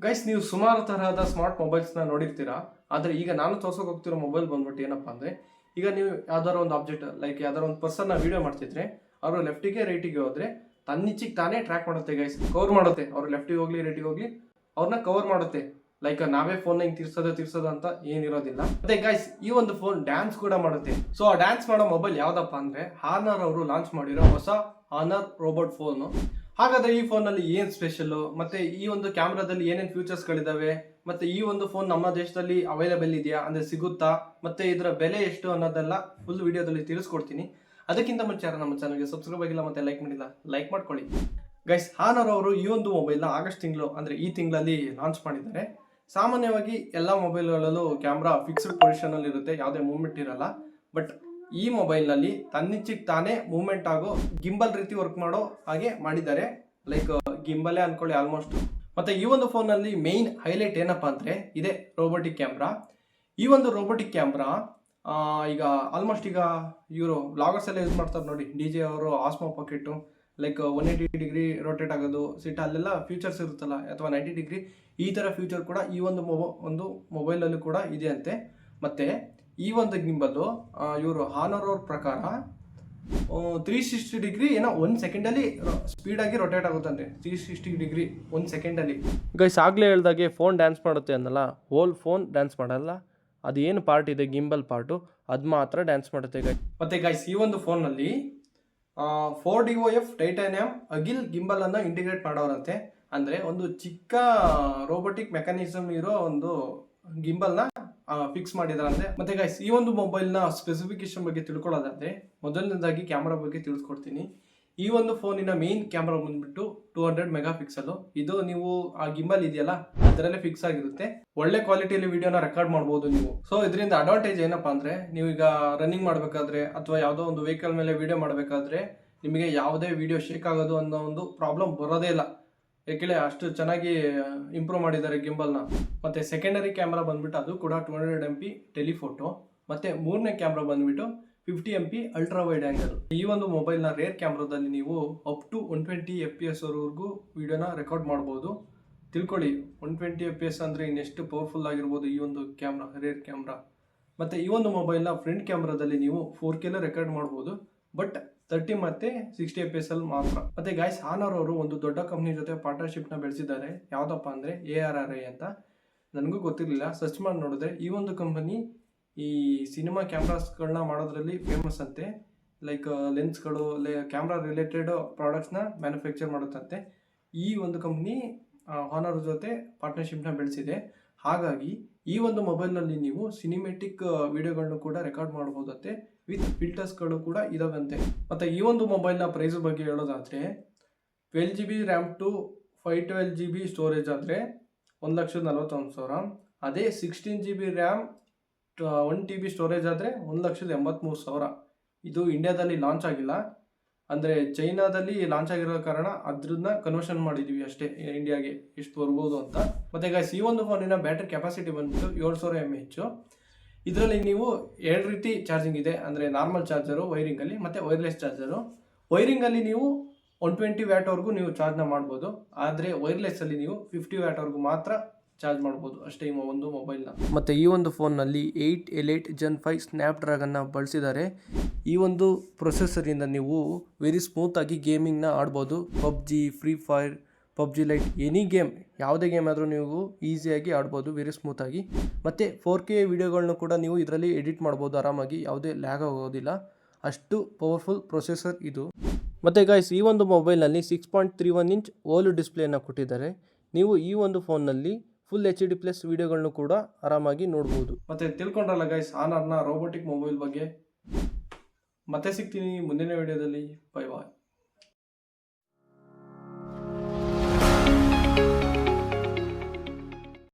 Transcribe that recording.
Guys, ನೀವು ಸುಮಾರು ತರಹದ ಸ್ಮಾರ್ಟ್ ಮೊಬೈಲ್ಸ್ನ ನೋಡಿರ್ತೀರಾ. ಆದರೆ ಈಗ ನಾನು ತೋರ್ಸೋಕೆ ಹೋಗ್ತಿರೋ ಮೊಬೈಲ್ ಬಂದ್ಬಿಟ್ಟು ಏನಪ್ಪ ಅಂದರೆ, ಈಗ ನೀವು ಯಾವ್ದಾರ ಒಂದು ಆಬ್ಜೆಕ್ಟ್ ಲೈಕ್ ಯಾವ್ದಾರ ಒಂದು ಪರ್ಸನ್ನ ವೀಡಿಯೋ ಮಾಡ್ತಿದ್ರೆ ಅವರು ಲೆಫ್ಟಿಗೆ ರೈಟಿಗೆ ಹೋದ್ರೆ ತನ್ನಿಚ್ಚಿಗೆ ತಾನೇ ಟ್ರ್ಯಾಕ್ ಮಾಡುತ್ತೆ ಗೈಸ್, ಕವರ್ ಮಾಡುತ್ತೆ. ಅವ್ರು ಲೆಫ್ಟಿಗೆ ಹೋಗ್ಲಿ ರೈಟಿಗೆ ಹೋಗ್ಲಿ ಅವ್ರನ್ನ ಕವರ್ ಮಾಡುತ್ತೆ. ಲೈಕ್ ನಾವೇ ಫೋನ್ ಹಿಂಗೆ ತಿರ್ಸೋದು ಅಂತ ಏನಿರೋದಿಲ್ಲ. ಮತ್ತೆ ಗೈಸ್, ಈ ಒಂದು ಫೋನ್ ಡ್ಯಾನ್ಸ್ ಕೂಡ ಮಾಡುತ್ತೆ. ಸೊ ಆ ಡ್ಯಾನ್ಸ್ ಮಾಡೋ ಮೊಬೈಲ್ ಯಾವ್ದಪ್ಪ ಅಂದ್ರೆ ಹಾನರ್ ಅವರು ಲಾಂಚ್ ಮಾಡಿರೋ ಹೊಸ ಹಾನರ್ ರೋಬೋಟ್ ಫೋನು. ಹಾಗಾದ್ರೆ ಈ ಫೋನ್ ಅಲ್ಲಿ ಏನ್ ಸ್ಪೆಷಲ್, ಮತ್ತೆ ಈ ಒಂದು ಕ್ಯಾಮ್ರಾದಲ್ಲಿ ಏನೇನ್ ಫ್ಯೂಚರ್ಸ್ ಗಳಿದಾವೆ, ಮತ್ತೆ ಈ ಒಂದು ಫೋನ್ ನಮ್ಮ ದೇಶದಲ್ಲಿ ಅವೈಲೇಬಲ್ ಇದೆಯಾ ಅಂದ್ರೆ ಸಿಗುತ್ತಾ, ಮತ್ತೆ ಇದರ ಬೆಲೆ ಎಷ್ಟು ಅನ್ನೋದೆಲ್ಲ ಫುಲ್ ವಿಡಿಯೋದಲ್ಲಿ ತಿಳಿಸ್ಕೊಡ್ತೀನಿ. ಅದಕ್ಕಿಂತ ಮುಂಚೆ ನಮ್ಮ ಚಾನಲ್ಗೆ ಸಬ್ಸ್ಕ್ರೈಬ್ ಆಗಿಲ್ಲ ಮತ್ತೆ ಲೈಕ್ ಮಾಡಿಲ್ಲ, ಲೈಕ್ ಮಾಡ್ಕೊಳ್ಳಿ. ಗೈಸ್, ಹಾನರ್ ಅವರು ಈ ಒಂದು ಮೊಬೈಲ್ನ ಆಗಸ್ಟ್ ತಿಂಗಳು ಅಂದ್ರೆ ಈ ತಿಂಗಳಲ್ಲಿ ಲಾಂಚ್ ಮಾಡಿದ್ದಾರೆ. ಸಾಮಾನ್ಯವಾಗಿ ಎಲ್ಲ ಮೊಬೈಲ್ಗಳಲ್ಲೂ ಕ್ಯಾಮ್ರಾ ಫಿಕ್ಸ್ಡ್ ಪೊಸಿಷನ್ ಅಲ್ಲಿ ಇರುತ್ತೆ, ಯಾವುದೇ ಮೂವ್ಮೆಂಟ್ ಇರಲ್ಲ. ಬಟ್ ಈ ಮೊಬೈಲ್ ನಲ್ಲಿ ತನ್ನಿಚ್ಚಿಗೆ ತಾನೇ ಮೂವ್ಮೆಂಟ್ ಆಗೋ ಗಿಂಬಲ್ ರೀತಿ ವರ್ಕ್ ಮಾಡೋ ಹಾಗೆ ಮಾಡಿದ್ದಾರೆ. ಲೈಕ್ ಗಿಂಬಲೇ ಅನ್ಕೊಳ್ಳಿ ಆಲ್ಮೋಸ್ಟ್. ಮತ್ತೆ ಈ ಒಂದು ಫೋನ್ ನಲ್ಲಿ ಮೇನ್ ಹೈಲೈಟ್ ಏನಪ್ಪಾ ಅಂದ್ರೆ ಇದೆ ರೋಬೋಟಿಕ್ ಕ್ಯಾಮ್ರಾ. ಈ ಒಂದು ರೋಬೋಟಿಕ್ ಕ್ಯಾಮ್ರಾ ಈಗ ಆಲ್ಮೋಸ್ಟ್ ಈಗ ಇವರು ವ್ಲಾಗರ್ಸ್ ಎಲ್ಲ ಯೂಸ್ ಮಾಡ್ತಾರೆ ನೋಡಿ. DJ ಅವರು Osmo Pocket like 180 degree rotate ಆಗೋದು ಸಿಟ್ ಅಲ್ಲೆಲ್ಲ ಫ್ಯೂಚರ್ಸ್ ಇರುತ್ತಲ್ಲ, ಅಥವಾ 90 ಡಿಗ್ರಿ ಈ ತರ ಫ್ಯೂಚರ್ ಕೂಡ ಈ ಒಂದು ಮೊಬೈಲ್ ಅಲ್ಲಿ ಕೂಡ ಇದೆ ಅಂತೆ. ಮತ್ತೆ ಈ ಒಂದು ಗಿಂಬಲ್ ಇವರು ಹಾನರ್ ಅವ್ರ ಪ್ರಕಾರ 360 ಡಿಗ್ರಿ ಏನೋ 1 ಸೆಕೆಂಡಲ್ಲಿ ಸ್ಪೀಡ್ ಆಗಿ ರೊಟೇಟ್ ಆಗುತ್ತಂತೆ. 360 ಡಿಗ್ರಿ 1 ಸೆಕೆಂಡಲ್ಲಿ. ಗೈಸ್, ಆಗ್ಲೇ ಹೇಳ್ದಾಗೆ ಫೋನ್ ಡ್ಯಾನ್ಸ್ ಮಾಡುತ್ತೆ ಅನ್ನಲ್ಲ, ಹೋಲ್ ಫೋನ್ ಡ್ಯಾನ್ಸ್ ಮಾಡಲ್ಲ. ಅದು ಏನು ಪಾರ್ಟ್ ಇದೆ ಗಿಂಬಲ್ ಪಾರ್ಟು ಅದು ಮಾತ್ರ ಡ್ಯಾನ್ಸ್ ಮಾಡುತ್ತೆ ಗೈಸ್. ಮತ್ತೆ ಗೈಸ್, ಈ ಒಂದು ಫೋನಲ್ಲಿ 4DOF ಟೈಟಾನಿಯಂ ಅಗಿಲ್ ಗಿಂಬಲ್ ಅನ್ನ ಇಂಟಿಗ್ರೇಟ್ ಮಾಡೋರಂತೆ. ಅಂದ್ರೆ ಒಂದು ಚಿಕ್ಕ ರೋಬೋಟಿಕ್ ಮೆಕ್ಯಾನಿಸಮ್ ಇರೋ ಒಂದು ಗಿಂಬಲ್ ನ ಫಿಕ್ಸ್ ಮಾಡಿದಾರಂತೆ. ಮತ್ತೆ ಗೈಸ್, ಈ ಒಂದು ಮೊಬೈಲ್ ನ ಸ್ಪೆಸಿಫಿಕೇಶನ್ ಬಗ್ಗೆ ತಿಳ್ಕೊಳ್ಳೋದಾದ್ರೆ ಮೊದಲನೇದಾಗಿ ಕ್ಯಾಮ್ರಾ ಬಗ್ಗೆ ತಿಳಿಸ್ಕೊಡ್ತೀನಿ. ಈ ಒಂದು ಫೋನಿನ ಮೇನ್ ಕ್ಯಾಮ್ರಾ ಬಂದ್ಬಿಟ್ಟು 200 ಮೆಗಾ ಪಿಕ್ಸಲ್. ಇದು ನೀವು ಆ ಗಿಂಬಲ್ ಇದೆಯಲ್ಲ ಅದರಲ್ಲೇ ಫಿಕ್ಸ್ ಆಗಿರುತ್ತೆ. ಒಳ್ಳೆ ಕ್ವಾಲಿಟಿಯಲ್ಲಿ ವಿಡಿಯೋನ ರೆಕಾರ್ಡ್ ಮಾಡಬಹುದು ನೀವು. ಸೊ ಇದರಿಂದ ಅಡ್ವಾಂಟೇಜ್ ಏನಪ್ಪಾ ಅಂದ್ರೆ, ನೀವು ಈಗ ರನ್ನಿಂಗ್ ಮಾಡಬೇಕಾದ್ರೆ ಅಥವಾ ಯಾವುದೋ ಒಂದು ವೆಹಿಕಲ್ ಮೇಲೆ ವಿಡಿಯೋ ಮಾಡಬೇಕಾದ್ರೆ ನಿಮಗೆ ಯಾವುದೇ ವಿಡಿಯೋ ಶೇಕ್ ಆಗೋದು ಅನ್ನೋ ಒಂದು ಪ್ರಾಬ್ಲಮ್ ಬರೋದೇ ಇಲ್ಲ. ಯಾಕೆಂದ್ರೆ ಅಷ್ಟು ಚೆನ್ನಾಗಿ ಇಂಪ್ರೂವ್ ಮಾಡಿದ್ದಾರೆ ಗಿಂಬಲ್ನ. ಮತ್ತೆ ಸೆಕೆಂಡರಿ ಕ್ಯಾಮ್ರಾ ಬಂದ್ಬಿಟ್ಟು ಅದು ಕೂಡ 200 MP ಟೆಲಿಫೋಟೋ. ಮತ್ತೆ ಮೂರನೇ ಕ್ಯಾಮ್ರಾ ಬಂದ್ಬಿಟ್ಟು 50 MP ಅಲ್ಟ್ರಾ ವೈಡ್ ಆಂಗಲ್. ಈ ಒಂದು ಮೊಬೈಲ್ನ ರೇರ್ ಕ್ಯಾಮ್ರಾದಲ್ಲಿ ನೀವು ಅಪ್ ಟು 120 FPS ವರೆಗೂ ವಿಡಿಯೋನ ರೆಕಾರ್ಡ್ ಮಾಡ್ಬೋದು. ತಿಳ್ಕೊಳ್ಳಿ, 120 FPS ಅಂದ್ರೆ ಇನ್ನೆಷ್ಟು ಪವರ್ಫುಲ್ ಆಗಿರ್ಬೋದು ಈ ಒಂದು ಕ್ಯಾಮ್ರಾ, ರೇರ್ ಕ್ಯಾಮ್ರಾ. ಮತ್ತೆ ಈ ಒಂದು ಮೊಬೈಲ್ನ ಫ್ರಂಟ್ ಕ್ಯಾಮ್ರಾದಲ್ಲಿ ನೀವು 4K ರೆಕಾರ್ಡ್ ಮಾಡ್ಬೋದು, ಬಟ್ 30 ಮತ್ತೆ 60 FPS ಅಲ್ಲಿ ಮಾತ್ರ. ಮತ್ತೆ ಗೈಸ್, ಹಾನರ್ ಅವರು ಒಂದು ದೊಡ್ಡ ಕಂಪ್ನಿ ಜೊತೆ ಪಾರ್ಟ್ನರ್ಶಿಪ್ ನ ಬೆಳೆಸಿದ್ದಾರೆ. ಯಾವ್ದಪ್ಪ ಅಂದ್ರೆ ARRI ಅಂತ. ನನಗೂ ಗೊತ್ತಿರಲಿಲ್ಲ, ಸರ್ಚ್ ಮಾಡಿ ನೋಡಿದ್ರೆ ಈ ಒಂದು ಕಂಪನಿ ಈ ಸಿನಿಮಾ ಕ್ಯಾಮ್ರಾಸ್ಗಳನ್ನ ಮಾಡೋದ್ರಲ್ಲಿ ಫೇಮಸ್ ಅಂತೆ. ಲೈಕ್ ಲೆನ್ಸ್ಗಳು, ಕ್ಯಾಮ್ರಾ ರಿಲೇಟೆಡ್ ಪ್ರಾಡಕ್ಟ್ಸ್ನ ಮ್ಯಾನುಫ್ಯಾಕ್ಚರ್ ಮಾಡುತ್ತಂತೆ. ಈ ಒಂದು ಕಂಪ್ನಿ ಹಾನರ್ ಜೊತೆ ಪಾರ್ಟ್ನರ್ಶಿಪ್ನ ಬೆಳೆಸಿದೆ. ಹಾಗಾಗಿ ಈ ಒಂದು ಮೊಬೈಲ್ನಲ್ಲಿ ನೀವು ಸಿನಿಮೆಟಿಕ್ ವಿಡಿಯೋಗಳನ್ನು ಕೂಡ ರೆಕಾರ್ಡ್ ಮಾಡಬಹುದಂತೆ, ವಿತ್ ಫಿಲ್ಟರ್ಸ್ಗಳು ಕೂಡ ಇದಾವಂತೆ. ಮತ್ತು ಈ ಒಂದು ಮೊಬೈಲ್ನ ಪ್ರೈಸ್ ಬಗ್ಗೆ ಹೇಳೋದಾದರೆ 12GB RAM to 512GB storage ಆದರೆ 1,41,000. ಅದೇ 16GB ರ್ಯಾಮ್ 1TB ಸ್ಟೋರೇಜ್ ಆದರೆ 1,83,000. ಇದು ಇಂಡಿಯಾದಲ್ಲಿ ಲಾಂಚ್ ಆಗಿಲ್ಲ, ಅಂದರೆ ಚೈನಾದಲ್ಲಿ ಲಾಂಚ್ ಆಗಿರೋ ಕಾರಣ ಅದ್ರನ್ನ ಕನ್ವರ್ಷನ್ ಮಾಡಿದ್ದೀವಿ ಅಷ್ಟೇ ಇಂಡಿಯಾಗೆ ಎಷ್ಟು ಬರ್ಬೋದು ಅಂತ. ಮತ್ತು ಗೈಸ್, ಈ ಒಂದು ಫೋನಿನ ಬ್ಯಾಟ್ರಿ ಕೆಪಾಸಿಟಿ ಬಂದ್ಬಿಟ್ಟು 700 mAh. ಇದರಲ್ಲಿ ನೀವು 2 ರೀತಿ ಚಾರ್ಜಿಂಗ್ ಇದೆ, ಅಂದರೆ ನಾರ್ಮಲ್ ಚಾರ್ಜರು ವೈರಿಂಗಲ್ಲಿ ಮತ್ತು ವೈರ್ಲೆಸ್ ಚಾರ್ಜರು. ವೈರಿಂಗಲ್ಲಿ ನೀವು 120 ವ್ಯಾಟ್ವರೆಗೂ ನೀವು ಚಾರ್ಜ್ನ ಮಾಡ್ಬೋದು, ಆದರೆ ವೈರ್ಲೆಸ್ಸಲ್ಲಿ ನೀವು 50 ವ್ಯಾಟ್ವರೆಗೂ ಮಾತ್ರ ಚಾರ್ಜ್ ಮಾಡ್ಬೋದು ಅಷ್ಟೇ ಈ ಒಂದು ಮೊಬೈಲ್ನ. ಮತ್ತು ಈ ಒಂದು ಫೋನ್ನಲ್ಲಿ 8 Elite Gen 5 ಸ್ನ್ಯಾಪ್ಡ್ರ್ಯಾಗನ್ನ ಬಳಸಿದ್ದಾರೆ. ಈ ಒಂದು ಪ್ರೊಸೆಸರಿಂದ ನೀವು ವೆರಿ ಸ್ಮೂತಾಗಿ ಗೇಮಿಂಗ್ನ ಆಡ್ಬೋದು. PUBG, free fire, PUBG light, any game, ಯಾವುದೇ ಗೇಮ್ ಆದರೂ ನೀವು ಈಸಿಯಾಗಿ ಆಡ್ಬೋದು ವೆರಿ ಸ್ಮೂತಾಗಿ. ಮತ್ತು 4K ವಿಡಿಯೋಗಳನ್ನೂ ಕೂಡ ನೀವು ಇದರಲ್ಲಿ ಎಡಿಟ್ ಮಾಡ್ಬೋದು ಆರಾಮಾಗಿ, ಯಾವುದೇ ಲ್ಯಾಗ್ ಆಗೋದಿಲ್ಲ. ಅಷ್ಟು ಪವರ್ಫುಲ್ ಪ್ರೊಸೆಸರ್ ಇದು. ಮತ್ತು ಗೈಸ್, ಈ ಒಂದು ಮೊಬೈಲ್ನಲ್ಲಿ 6.31 ಇಂಚ್ ಓಲ್ಡ್ ಡಿಸ್ಪ್ಲೇನ ಕೊಟ್ಟಿದ್ದಾರೆ. ನೀವು ಈ ಒಂದು ಫೋನ್ನಲ್ಲಿ ಫುಲ್ HD+ ವಿಡಿಯೋಗಳನ್ನು ಕೂಡ ಆರಾಮಾಗಿ ನೋಡ್ಬೋದು. ಮತ್ತೆ ತಿಳ್ಕೊಂಡ್ರಲ್ಲ ಗೈಸ್ ಹಾನರ್ನ ರೋಬೋಟಿಕ್ ಮೊಬೈಲ್ ಬಗ್ಗೆ. ಮತ್ತೆ ಸಿಗ್ತೀನಿ ಮುಂದಿನ ವಿಡಿಯೋದಲ್ಲಿ. ಬೈ ಬಾಯ್.